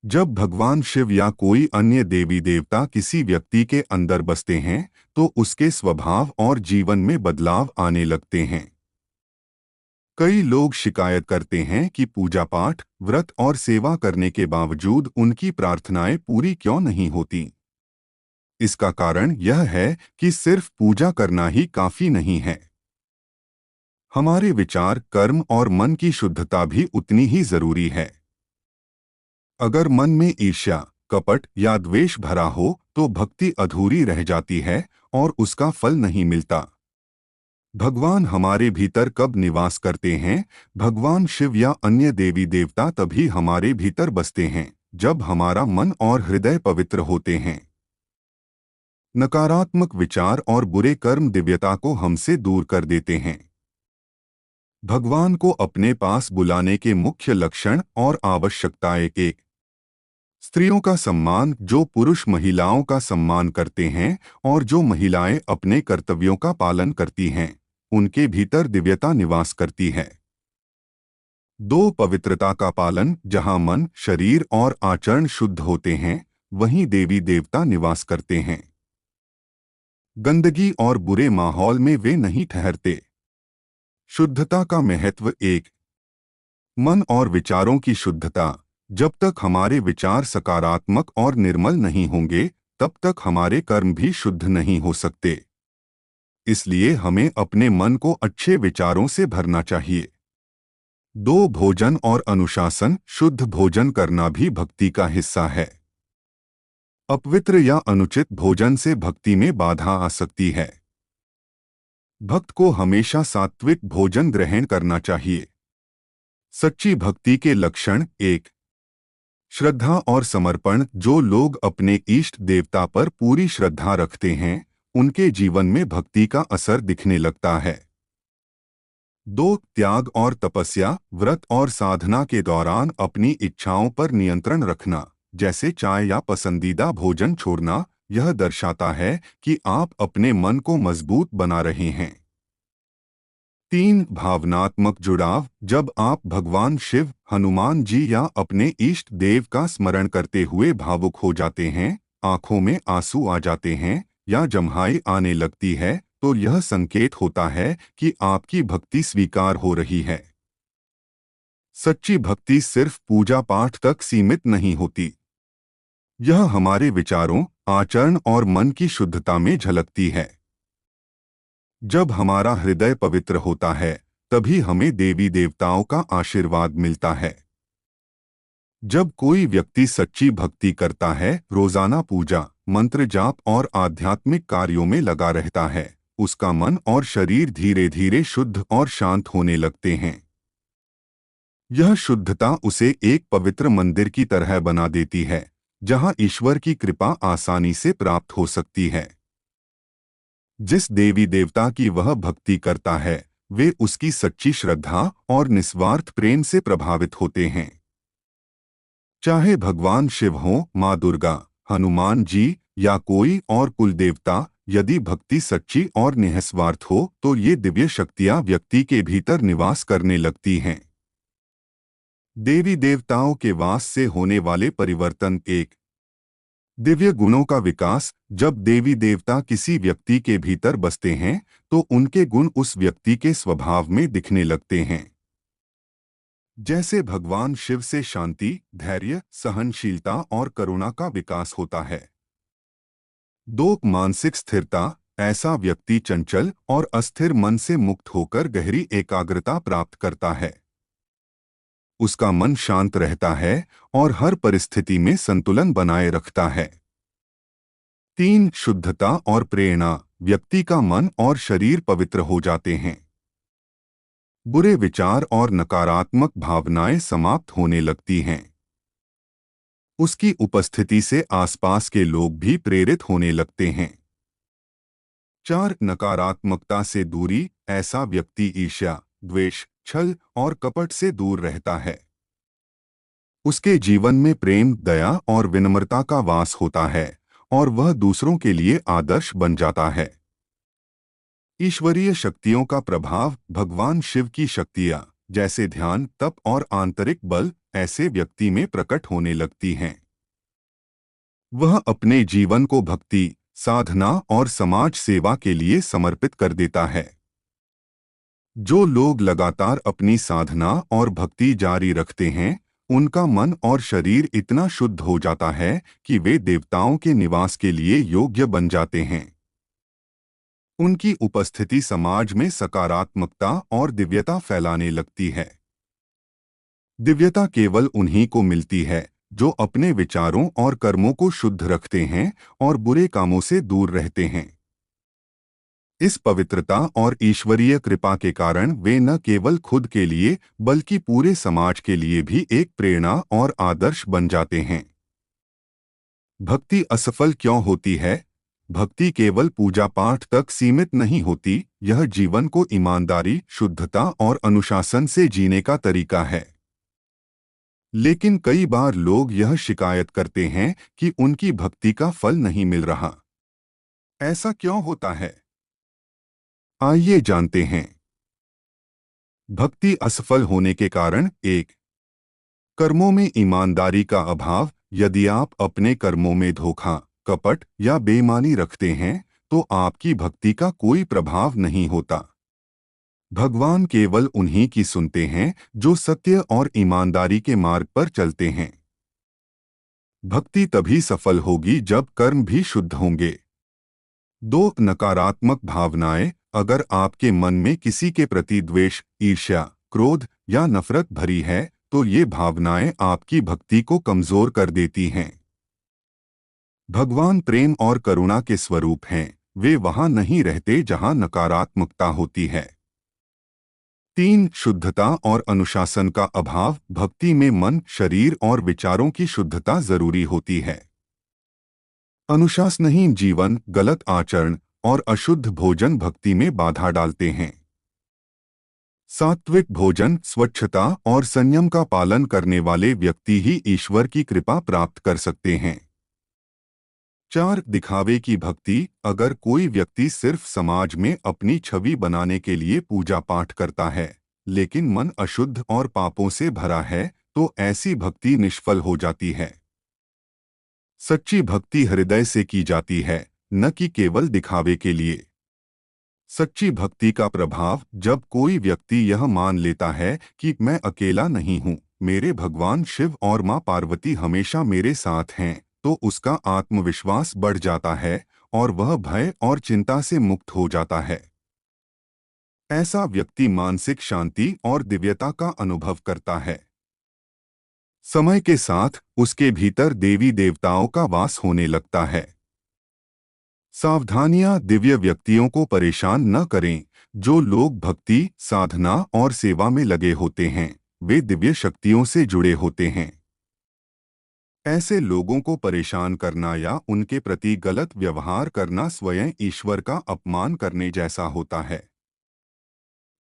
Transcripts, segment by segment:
जब भगवान शिव या कोई अन्य देवी देवता किसी व्यक्ति के अंदर बसते हैं तो उसके स्वभाव और जीवन में बदलाव आने लगते हैं। कई लोग शिकायत करते हैं कि पूजा पाठ, व्रत और सेवा करने के बावजूद उनकी प्रार्थनाएं पूरी क्यों नहीं होती। इसका कारण यह है कि सिर्फ पूजा करना ही काफी नहीं है। हमारे विचार, कर्म और मन की शुद्धता भी उतनी ही जरूरी है। अगर मन में ईर्ष्या, कपट या द्वेष भरा हो तो भक्ति अधूरी रह जाती है और उसका फल नहीं मिलता। भगवान हमारे भीतर कब निवास करते हैं? भगवान शिव या अन्य देवी देवता तभी हमारे भीतर बसते हैं जब हमारा मन और हृदय पवित्र होते हैं। नकारात्मक विचार और बुरे कर्म दिव्यता को हमसे दूर कर देते हैं। भगवान को अपने पास बुलाने के मुख्य लक्षण और आवश्यकताएं: एक, स्त्रियों का सम्मान, जो पुरुष महिलाओं का सम्मान करते हैं और जो महिलाएं अपने कर्तव्यों का पालन करती हैं, उनके भीतर दिव्यता निवास करती है। दो, पवित्रता का पालन, जहां मन, शरीर और आचरण शुद्ध होते हैं, वहीं देवी देवता निवास करते हैं। गंदगी और बुरे माहौल में वे नहीं ठहरते। शुद्धता का महत्व: एक, मन और विचारों की शुद्धता। जब तक हमारे विचार सकारात्मक और निर्मल नहीं होंगे, तब तक हमारे कर्म भी शुद्ध नहीं हो सकते। इसलिए हमें अपने मन को अच्छे विचारों से भरना चाहिए। दो, भोजन और अनुशासन। शुद्ध भोजन करना भी भक्ति का हिस्सा है। अपवित्र या अनुचित भोजन से भक्ति में बाधा आ सकती है। भक्त को हमेशा सात्विक भोजन ग्रहण करना चाहिए। सच्ची भक्ति के लक्षण: एक, श्रद्धा और समर्पण। जो लोग अपने इष्ट देवता पर पूरी श्रद्धा रखते हैं, उनके जीवन में भक्ति का असर दिखने लगता है। दो, त्याग और तपस्या। व्रत और साधना के दौरान अपनी इच्छाओं पर नियंत्रण रखना, जैसे चाय या पसंदीदा भोजन छोड़ना, यह दर्शाता है कि आप अपने मन को मजबूत बना रहे हैं। तीन, भावनात्मक जुड़ाव। जब आप भगवान शिव, हनुमान जी या अपने इष्ट देव का स्मरण करते हुए भावुक हो जाते हैं, आंखों में आंसू आ जाते हैं या जम्हाई आने लगती है, तो यह संकेत होता है कि आपकी भक्ति स्वीकार हो रही है। सच्ची भक्ति सिर्फ पूजा पाठ तक सीमित नहीं होती। यह हमारे विचारों, आचरण और मन की शुद्धता में झलकती है। जब हमारा हृदय पवित्र होता है, तभी हमें देवी देवताओं का आशीर्वाद मिलता है। जब कोई व्यक्ति सच्ची भक्ति करता है, रोजाना पूजा, मंत्र जाप और आध्यात्मिक कार्यों में लगा रहता है, उसका मन और शरीर धीरे धीरे शुद्ध और शांत होने लगते हैं। यह शुद्धता उसे एक पवित्र मंदिर की तरह बना देती है, जहां ईश्वर की कृपा आसानी से प्राप्त हो सकती है। जिस देवी देवता की वह भक्ति करता है, वे उसकी सच्ची श्रद्धा और निस्वार्थ प्रेम से प्रभावित होते हैं। चाहे भगवान शिव हो, माँ दुर्गा, हनुमान जी या कोई और कुल देवता, यदि भक्ति सच्ची और निस्वार्थ हो तो ये दिव्य शक्तियाँ व्यक्ति के भीतर निवास करने लगती हैं। देवी देवताओं के वास से होने वाले परिवर्तन: एक, दिव्य गुणों का विकास। जब देवी देवता किसी व्यक्ति के भीतर बसते हैं तो उनके गुण उस व्यक्ति के स्वभाव में दिखने लगते हैं। जैसे भगवान शिव से शांति, धैर्य, सहनशीलता और करुणा का विकास होता है। दो, मानसिक स्थिरता। ऐसा व्यक्ति चंचल और अस्थिर मन से मुक्त होकर गहरी एकाग्रता प्राप्त करता है। उसका मन शांत रहता है और हर परिस्थिति में संतुलन बनाए रखता है। तीन, शुद्धता और प्रेरणा। व्यक्ति का मन और शरीर पवित्र हो जाते हैं। बुरे विचार और नकारात्मक भावनाएं समाप्त होने लगती हैं। उसकी उपस्थिति से आसपास के लोग भी प्रेरित होने लगते हैं। चार, नकारात्मकता से दूरी। ऐसा व्यक्ति ईर्ष्या, द्वेष, छल और कपट से दूर रहता है। उसके जीवन में प्रेम, दया और विनम्रता का वास होता है और वह दूसरों के लिए आदर्श बन जाता है। ईश्वरीय शक्तियों का प्रभाव। भगवान शिव की शक्तियाँ, जैसे ध्यान, तप और आंतरिक बल, ऐसे व्यक्ति में प्रकट होने लगती हैं। वह अपने जीवन को भक्ति, साधना और समाज सेवा के लिए समर्पित कर देता है। जो लोग लगातार अपनी साधना और भक्ति जारी रखते हैं, उनका मन और शरीर इतना शुद्ध हो जाता है कि वे देवताओं के निवास के लिए योग्य बन जाते हैं। उनकी उपस्थिति समाज में सकारात्मकता और दिव्यता फैलाने लगती है। दिव्यता केवल उन्हीं को मिलती है जो अपने विचारों और कर्मों को शुद्ध रखते हैं और बुरे कामों से दूर रहते हैं। इस पवित्रता और ईश्वरीय कृपा के कारण वे न केवल खुद के लिए बल्कि पूरे समाज के लिए भी एक प्रेरणा और आदर्श बन जाते हैं। भक्ति असफल क्यों होती है? भक्ति केवल पूजा पाठ तक सीमित नहीं होती, यह जीवन को ईमानदारी, शुद्धता और अनुशासन से जीने का तरीका है। लेकिन कई बार लोग यह शिकायत करते हैं कि उनकी भक्ति का फल नहीं मिल रहा। ऐसा क्यों होता है? आइए जानते हैं। भक्ति असफल होने के कारण। 1. कर्मों में ईमानदारी का अभाव। यदि आप अपने कर्मों में धोखा, कपट या बेईमानी रखते हैं, तो आपकी भक्ति का कोई प्रभाव नहीं होता। भगवान केवल उन्हीं की सुनते हैं जो सत्य और ईमानदारी के मार्ग पर चलते हैं। भक्ति तभी सफल होगी जब कर्म भी शुद्ध होंगे। 2. नकारात्मक भावनाएं। अगर आपके मन में किसी के प्रति द्वेष, ईर्ष्या, क्रोध या नफरत भरी है, तो ये भावनाएं आपकी भक्ति को कमजोर कर देती हैं। भगवान प्रेम और करुणा के स्वरूप हैं, वे वहां नहीं रहते जहां नकारात्मकता होती है। 3. शुद्धता और अनुशासन का अभाव। भक्ति में मन, शरीर और विचारों की शुद्धता जरूरी होती है। अनुशासनहीन जीवन, गलत आचरण और अशुद्ध भोजन भक्ति में बाधा डालते हैं। सात्विक भोजन, स्वच्छता और संयम का पालन करने वाले व्यक्ति ही ईश्वर की कृपा प्राप्त कर सकते हैं। 4. दिखावे की भक्ति। अगर कोई व्यक्ति सिर्फ समाज में अपनी छवि बनाने के लिए पूजा पाठ करता है, लेकिन मन अशुद्ध और पापों से भरा है, तो ऐसी भक्ति निष्फल हो जाती है। सच्ची भक्ति हृदय से की जाती है, न कि केवल दिखावे के लिए। सच्ची भक्ति का प्रभाव। जब कोई व्यक्ति यह मान लेता है कि मैं अकेला नहीं हूँ, मेरे भगवान शिव और माँ पार्वती हमेशा मेरे साथ हैं, तो उसका आत्मविश्वास बढ़ जाता है और वह भय और चिंता से मुक्त हो जाता है। ऐसा व्यक्ति मानसिक शांति और दिव्यता का अनुभव करता है। समय के साथ उसके भीतर देवी देवताओं का वास होने लगता है। सावधानियां। दिव्य व्यक्तियों को परेशान न करें। जो लोग भक्ति, साधना और सेवा में लगे होते हैं, वे दिव्य शक्तियों से जुड़े होते हैं। ऐसे लोगों को परेशान करना या उनके प्रति गलत व्यवहार करना स्वयं ईश्वर का अपमान करने जैसा होता है।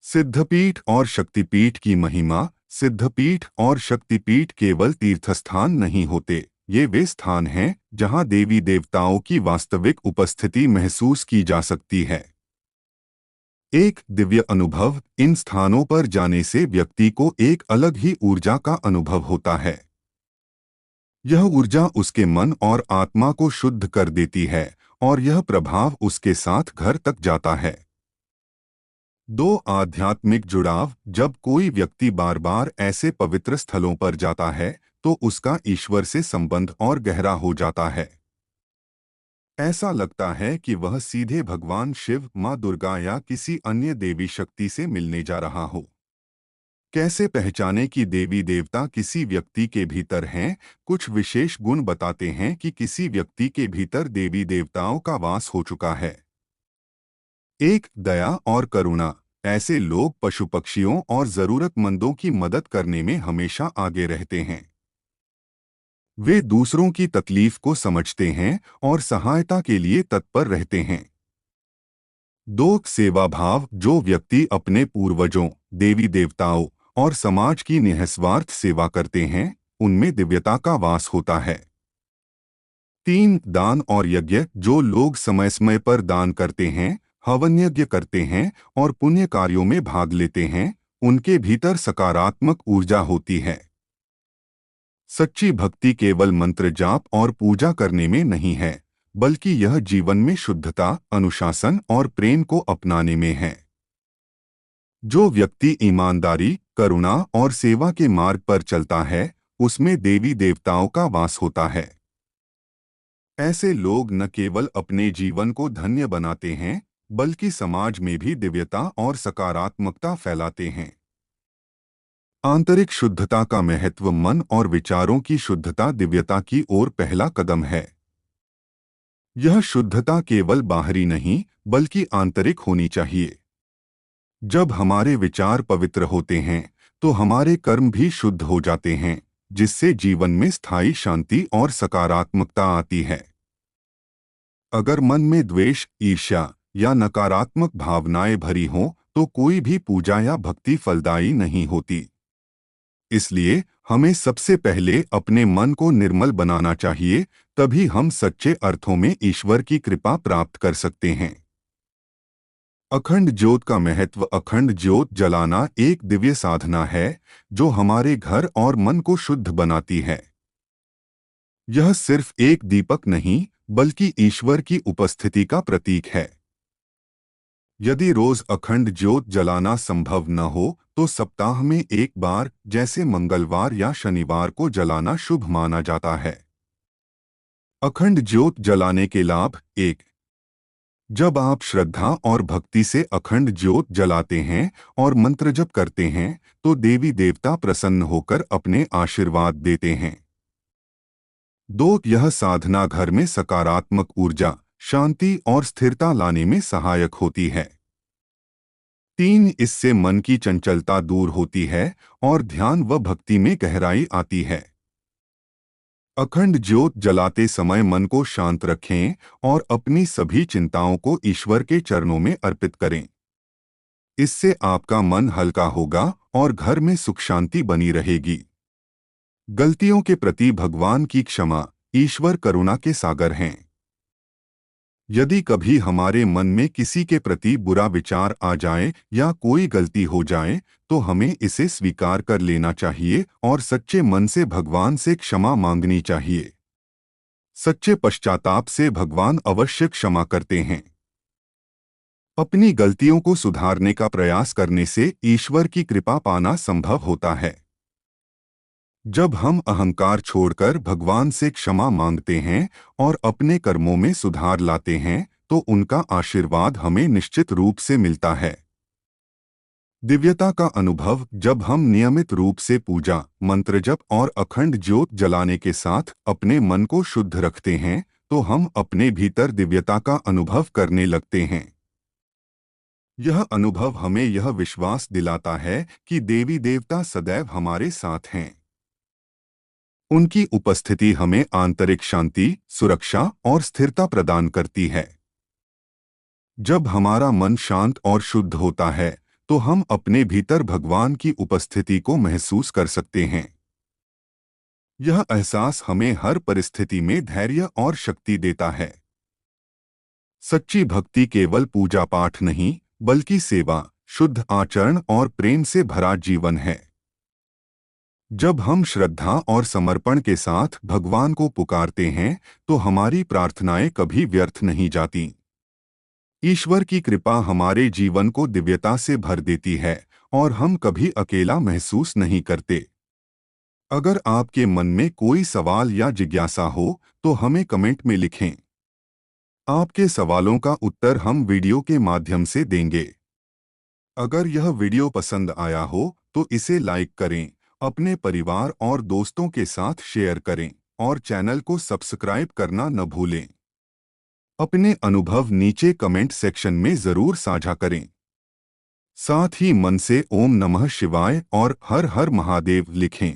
सिद्धपीठ और शक्तिपीठ की महिमा। सिद्धपीठ और शक्तिपीठ केवल तीर्थस्थान नहीं होते, ये वे स्थान हैं जहां देवी देवताओं की वास्तविक उपस्थिति महसूस की जा सकती है। एक दिव्य अनुभव। इन स्थानों पर जाने से व्यक्ति को एक अलग ही ऊर्जा का अनुभव होता है। यह ऊर्जा उसके मन और आत्मा को शुद्ध कर देती है और यह प्रभाव उसके साथ घर तक जाता है। 2. आध्यात्मिक जुड़ाव। जब कोई व्यक्ति बार बार ऐसे पवित्र स्थलों पर जाता है, तो उसका ईश्वर से संबंध और गहरा हो जाता है। ऐसा लगता है कि वह सीधे भगवान शिव, माँ दुर्गा या किसी अन्य देवी शक्ति से मिलने जा रहा हो। कैसे पहचाने कि देवी देवता किसी व्यक्ति के भीतर हैं? कुछ विशेष गुण बताते हैं कि किसी व्यक्ति के भीतर देवी देवताओं का वास हो चुका है। 1. दया और करुणा। ऐसे लोग पशु पक्षियों और जरूरतमंदों की मदद करने में हमेशा आगे रहते हैं। वे दूसरों की तकलीफ को समझते हैं और सहायता के लिए तत्पर रहते हैं। 2. सेवा भाव। जो व्यक्ति अपने पूर्वजों, देवी देवताओं और समाज की निस्वार्थ सेवा करते हैं, उनमें दिव्यता का वास होता है। 3. दान और यज्ञ। जो लोग समय समय पर दान करते हैं, हवन यज्ञ करते हैं और पुण्य कार्यों में भाग लेते हैं, उनके भीतर सकारात्मक ऊर्जा होती है। सच्ची भक्ति केवल मंत्र जाप और पूजा करने में नहीं है, बल्कि यह जीवन में शुद्धता, अनुशासन और प्रेम को अपनाने में है। जो व्यक्ति ईमानदारी, करुणा और सेवा के मार्ग पर चलता है, उसमें देवी देवताओं का वास होता है। ऐसे लोग न केवल अपने जीवन को धन्य बनाते हैं, बल्कि समाज में भी दिव्यता और सकारात्मकता फैलाते हैं। आंतरिक शुद्धता का महत्व मन और विचारों की शुद्धता दिव्यता की ओर पहला कदम है। यह शुद्धता केवल बाहरी नहीं, बल्कि आंतरिक होनी चाहिए। जब हमारे विचार पवित्र होते हैं, तो हमारे कर्म भी शुद्ध हो जाते हैं, जिससे जीवन में स्थायी शांति और सकारात्मकता आती है। अगर मन में द्वेष, ईर्ष्या या नकारात्मक भावनाएं भरी हों, तो कोई भी पूजा या भक्ति फलदायी नहीं होती। इसलिए हमें सबसे पहले अपने मन को निर्मल बनाना चाहिए, तभी हम सच्चे अर्थों में ईश्वर की कृपा प्राप्त कर सकते हैं। अखंड ज्योत का महत्व। अखंड ज्योत जलाना एक दिव्य साधना है, जो हमारे घर और मन को शुद्ध बनाती है। यह सिर्फ एक दीपक नहीं, बल्कि ईश्वर की उपस्थिति का प्रतीक है। यदि रोज अखंड ज्योत जलाना संभव न हो, तो सप्ताह में एक बार, जैसे मंगलवार या शनिवार को जलाना शुभ माना जाता है। अखंड ज्योत जलाने के लाभ। 1। जब आप श्रद्धा और भक्ति से अखंड ज्योत जलाते हैं और मंत्र जप करते हैं, तो देवी देवता प्रसन्न होकर अपने आशीर्वाद देते हैं। 2। यह साधना घर में सकारात्मक ऊर्जा, शांति और स्थिरता लाने में सहायक होती है। 3। इससे मन की चंचलता दूर होती है और ध्यान व भक्ति में गहराई आती है। अखंड ज्योत जलाते समय मन को शांत रखें और अपनी सभी चिंताओं को ईश्वर के चरणों में अर्पित करें। इससे आपका मन हल्का होगा और घर में सुख शांति बनी रहेगी। गलतियों के प्रति भगवान की क्षमा। ईश्वर करुणा के सागर हैं। यदि कभी हमारे मन में किसी के प्रति बुरा विचार आ जाए या कोई गलती हो जाए, तो हमें इसे स्वीकार कर लेना चाहिए और सच्चे मन से भगवान से क्षमा मांगनी चाहिए। सच्चे पश्चाताप से भगवान अवश्य क्षमा करते हैं। अपनी गलतियों को सुधारने का प्रयास करने से ईश्वर की कृपा पाना संभव होता है। जब हम अहंकार छोड़कर भगवान से क्षमा मांगते हैं और अपने कर्मों में सुधार लाते हैं, तो उनका आशीर्वाद हमें निश्चित रूप से मिलता है। दिव्यता का अनुभव। जब हम नियमित रूप से पूजा, मंत्र जप और अखंड ज्योत जलाने के साथ अपने मन को शुद्ध रखते हैं, तो हम अपने भीतर दिव्यता का अनुभव करने लगते हैं। यह अनुभव हमें यह विश्वास दिलाता है कि देवी देवता सदैव हमारे साथ हैं। उनकी उपस्थिति हमें आंतरिक शांति, सुरक्षा और स्थिरता प्रदान करती है। जब हमारा मन शांत और शुद्ध होता है, तो हम अपने भीतर भगवान की उपस्थिति को महसूस कर सकते हैं। यह एहसास हमें हर परिस्थिति में धैर्य और शक्ति देता है। सच्ची भक्ति केवल पूजा पाठ नहीं, बल्कि सेवा, शुद्ध आचरण और प्रेम से भरा जीवन है। जब हम श्रद्धा और समर्पण के साथ भगवान को पुकारते हैं, तो हमारी प्रार्थनाएं कभी व्यर्थ नहीं जाती। ईश्वर की कृपा हमारे जीवन को दिव्यता से भर देती है और हम कभी अकेला महसूस नहीं करते। अगर आपके मन में कोई सवाल या जिज्ञासा हो, तो हमें कमेंट में लिखें। आपके सवालों का उत्तर हम वीडियो के माध्यम से देंगे। अगर यह वीडियो पसंद आया हो, तो इसे लाइक करें, अपने परिवार और दोस्तों के साथ शेयर करें और चैनल को सब्सक्राइब करना न भूलें। अपने अनुभव नीचे कमेंट सेक्शन में जरूर साझा करें। साथ ही मन से ओम नमः शिवाय और हर हर महादेव लिखें।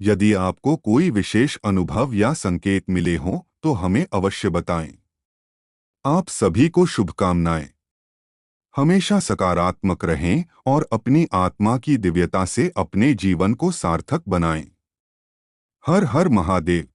यदि आपको कोई विशेष अनुभव या संकेत मिले हों, तो हमें अवश्य बताएं। आप सभी को शुभकामनाएं। हमेशा सकारात्मक रहें और अपनी आत्मा की दिव्यता से अपने जीवन को सार्थक बनाएं। हर हर महादेव।